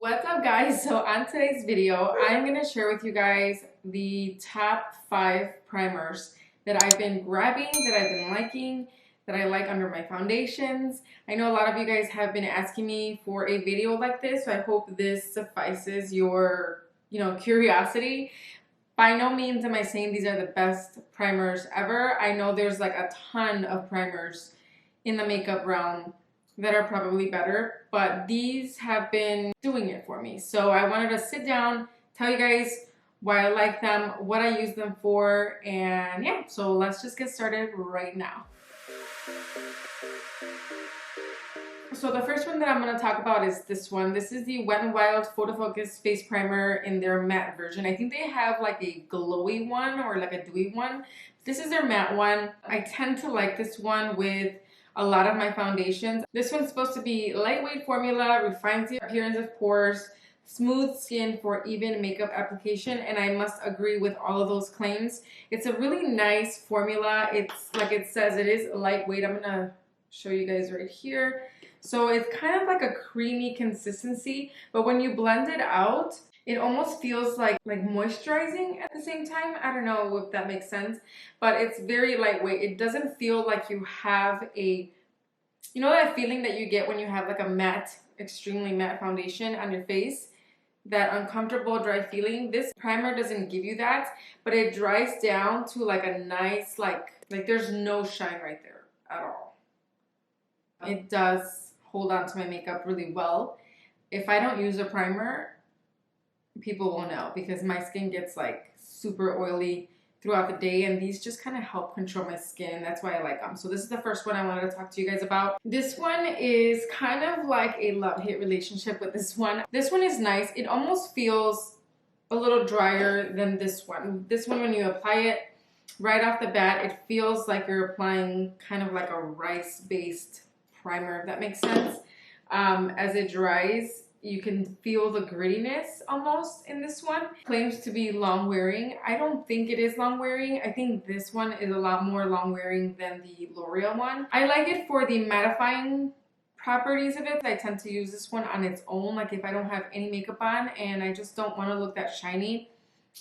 What's up guys? So on today's video, I'm going to share with you guys the top 5 primers that I've been grabbing, that I've been liking, that I like under my foundations. I know a lot of you guys have been asking me for a video like this, so I hope this suffices your, curiosity. By no means am I saying these are the best primers ever. I know there's like a ton of primers in the makeup realm that are probably better, but these have been doing it for me. So I wanted to sit down, tell you guys why I like them, what I use them for, and yeah, so let's just get started right now. So the first one that I'm going to talk about is this one. This is the Wet n Wild Photo Focus Face Primer in their matte version. I think they have like a glowy one or like a dewy one. This is their matte one. I tend to like this one with a lot of my foundations. This one's supposed to be lightweight formula, refines the appearance of pores, smooth skin for even makeup application, and I must agree with all of those claims. It's a really nice formula. It's like it says, it is lightweight. I'm gonna show you guys right here. So it's kind of like a creamy consistency, but when you blend it out, it almost feels like moisturizing at the same time. I don't know if that makes sense, but it's very lightweight. It doesn't feel like you have a, that feeling that you get when you have like a matte, extremely matte foundation on your face, that uncomfortable dry feeling. This primer doesn't give you that, but it dries down to like a nice, like there's no shine right there at all. It does hold on to my makeup really well. If I don't use a primer, people will know because my skin gets like super oily throughout the day, and these just kind of help control my skin. That's why I like them. So this is the first one I wanted to talk to you guys about. This one is kind of like a love-hate relationship with this one. This one is nice. It almost feels a little drier than this one. This one, when you apply it right off the bat, it feels like you're applying kind of like a rice-based primer, if that makes sense. As it dries, you can feel the grittiness almost in this one. Claims to be long wearing. I don't think it is long wearing. I think this one is a lot more long wearing than the L'Oreal one. I like it for the mattifying properties of it. I tend to use this one on its own. Like if I don't have any makeup on and I just don't want to look that shiny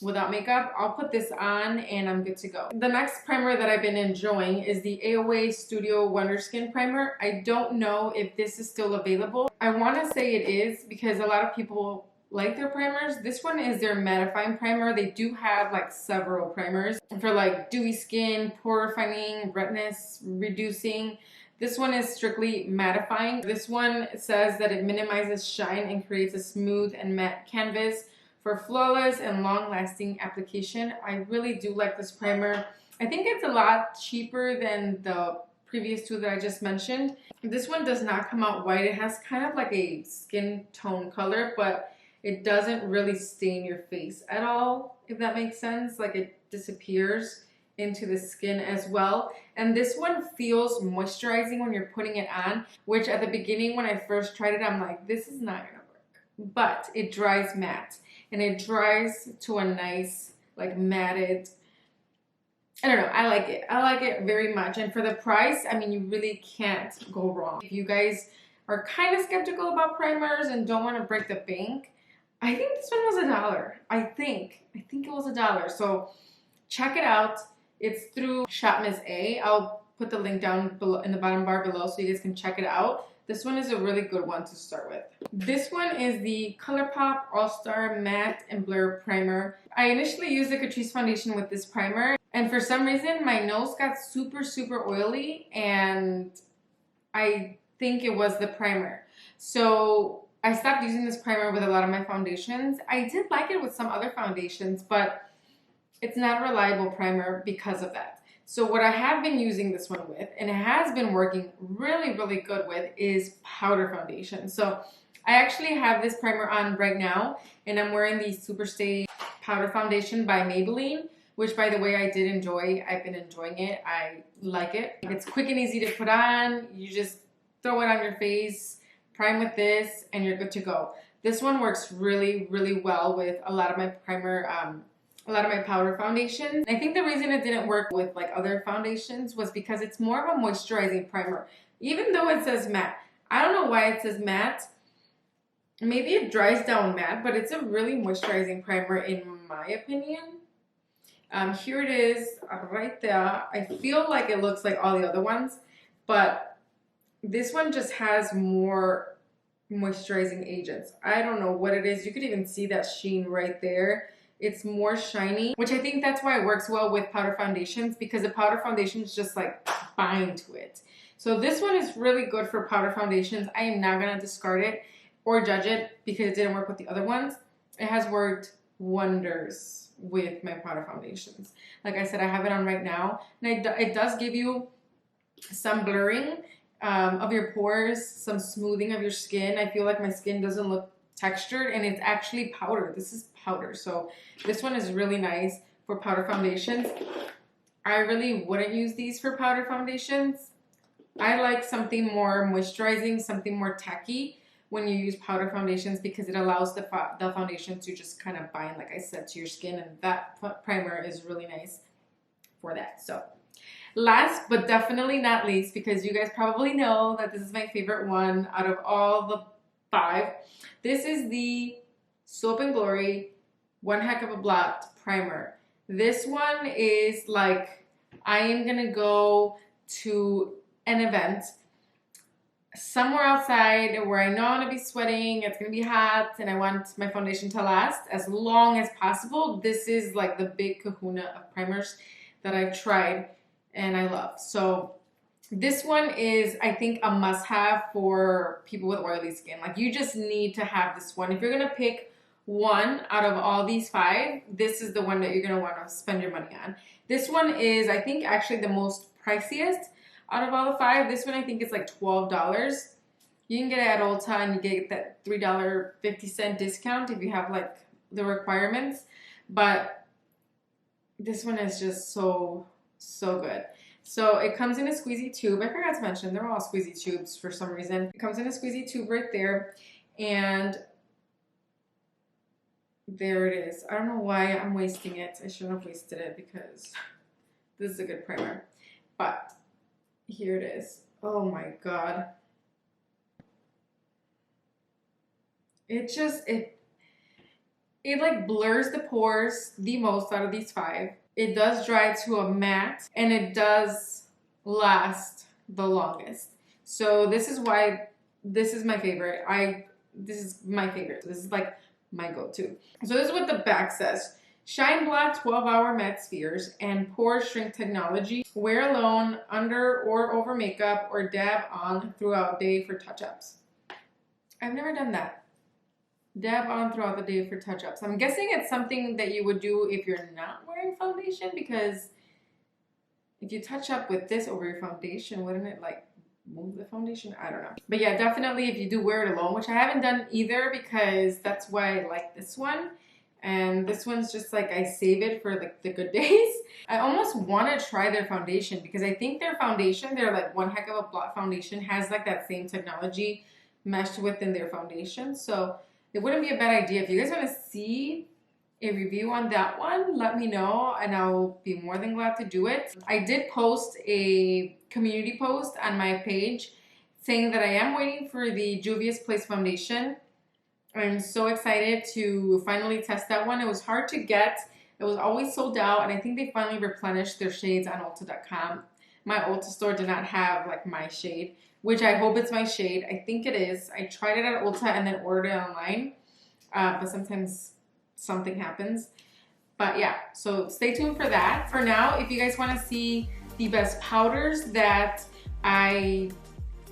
without makeup, I'll put this on and I'm good to go. The next primer that I've been enjoying is the AOA Studio Wonder Skin Primer. I don't know if this is still available. I want to say it is because a lot of people like their primers. This one is their mattifying primer. They do have like several primers for like dewy skin, pore refining, redness reducing. This one is strictly mattifying. This one says that it minimizes shine and creates a smooth and matte canvas for flawless and long-lasting application. I really do like this primer. I think it's a lot cheaper than the previous two that I just mentioned. This one does not come out white. It has kind of like a skin tone color, but it doesn't really stain your face at all, if that makes sense. Like it disappears into the skin as well. And this one feels moisturizing when you're putting it on, which at the beginning when I first tried it, I'm like, this is not gonna work. But it dries matte. And it dries to a nice, like matted, I don't know, I like it. I like it very much. And for the price, I mean, you really can't go wrong. If you guys are kind of skeptical about primers and don't want to break the bank, I think this one was $1. I think it was $1. So check it out. It's through Shop Miss A. I'll put the link down below in the bottom bar below so you guys can check it out. This one is a really good one to start with. This one is the ColourPop All-Star Matte and Blur Primer. I initially used the Catrice foundation with this primer, and for some reason my nose got super oily, and I think it was the primer. So I stopped using this primer with a lot of my foundations. I did like it with some other foundations, but it's not a reliable primer because of that. So what I have been using this one with, and it has been working really good with, is powder foundation. So I actually have this primer on right now, and I'm wearing the Superstay Powder Foundation by Maybelline, which by the way, I did enjoy. I've been enjoying it. I like it. It's quick and easy to put on. You just throw it on your face, prime with this, and you're good to go. This one works really well with a lot of my primer, a lot of my powder foundations. I think the reason it didn't work with like other foundations was because it's more of a moisturizing primer. Even though it says matte, I don't know why it says matte. maybe it dries down matte, but it's a really moisturizing primer in my opinion. Here it is right there. I feel like it looks like all the other ones, but this one just has more moisturizing agents. I don't know what it is. You could even see that sheen right there. It's more shiny, which I think that's why it works well with powder foundations, because the powder foundations just like bind to it. So this one is really good for powder foundations. I am not gonna discard it or judge it because it didn't work with the other ones. It has worked wonders with my powder foundations. Like I said, I have it on right now, and it does give you some blurring of your pores, some smoothing of your skin. I feel like my skin doesn't look textured, and it's actually powder. This is powder, so this one is really nice for powder foundations. I really wouldn't use these for powder foundations. I like something more moisturizing, something more tacky when you use powder foundations, because it allows the foundation to just kind of bind, like I said, to your skin, and that primer is really nice for that. So last but definitely not least, because you guys probably know that this is my favorite one out of all the 5, this is the Soap and Glory One Heck of a Blot primer. This one is like, I am gonna go to an event somewhere outside where I know I'm gonna be sweating, it's gonna be hot, and I want my foundation to last as long as possible. This is like the big kahuna of primers that I've tried and I love. So this one is, I think, a must-have for people with oily skin. Like, you just need to have this one. If you're gonna pick one out of all these 5, this is the one that you're gonna want to spend your money on. This one is, I think, actually the most priciest out of all the 5. This one I think is like $12. You can get it at Ulta, and you get that $3.50 discount if you have like the requirements. But this one is just so good. So it comes in a squeezy tube. I forgot to mention, they're all squeezy tubes for some reason. It comes in a squeezy tube right there, and there it is. I don't know why I'm wasting it. I shouldn't have wasted it because this is a good primer. But here it is. Oh my god. It just, it like blurs the pores the most out of these 5. It does dry to a matte, and it does last the longest. So this is why this is my favorite. This is my favorite. This is like my go-to. So this is what the back says. Shine Block 12-hour matte spheres and pore shrink technology. Wear alone, under or over makeup, or dab on throughout day for touch-ups. I've never done that. Dab on throughout the day for touch-ups. I'm guessing it's something that you would do if you're not wearing foundation, because if you touch up with this over your foundation, wouldn't it like move the foundation? I don't know. But yeah, definitely if you do wear it alone, which I haven't done either, because that's why I like this one. And this one's just like, I save it for like the good days. I almost want to try their foundation, because I think their foundation, their like One Heck of a Blot foundation, has like that same technology meshed within their foundation. So it wouldn't be a bad idea. If you guys want to see a review on that one, let me know, and I'll be more than glad to do it. I did post a community post on my page saying that I am waiting for the Juvia's Place foundation. I'm so excited to finally test that one. It was hard to get. It was always sold out, and I think they finally replenished their shades on Ulta.com. My Ulta store did not have like my shade, which I hope it's my shade. I think it is. I tried it at Ulta and then ordered it online, but sometimes something happens. But yeah, so stay tuned for that. For now, if you guys want to see the best powders that I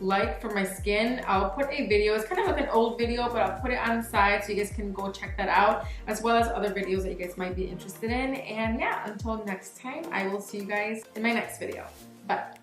like for my skin, I'll put a video. It's kind of like an old video, but I'll put it on the side so you guys can go check that out, as well as other videos that you guys might be interested in. And yeah, until next time, I will see you guys in my next video. Bye.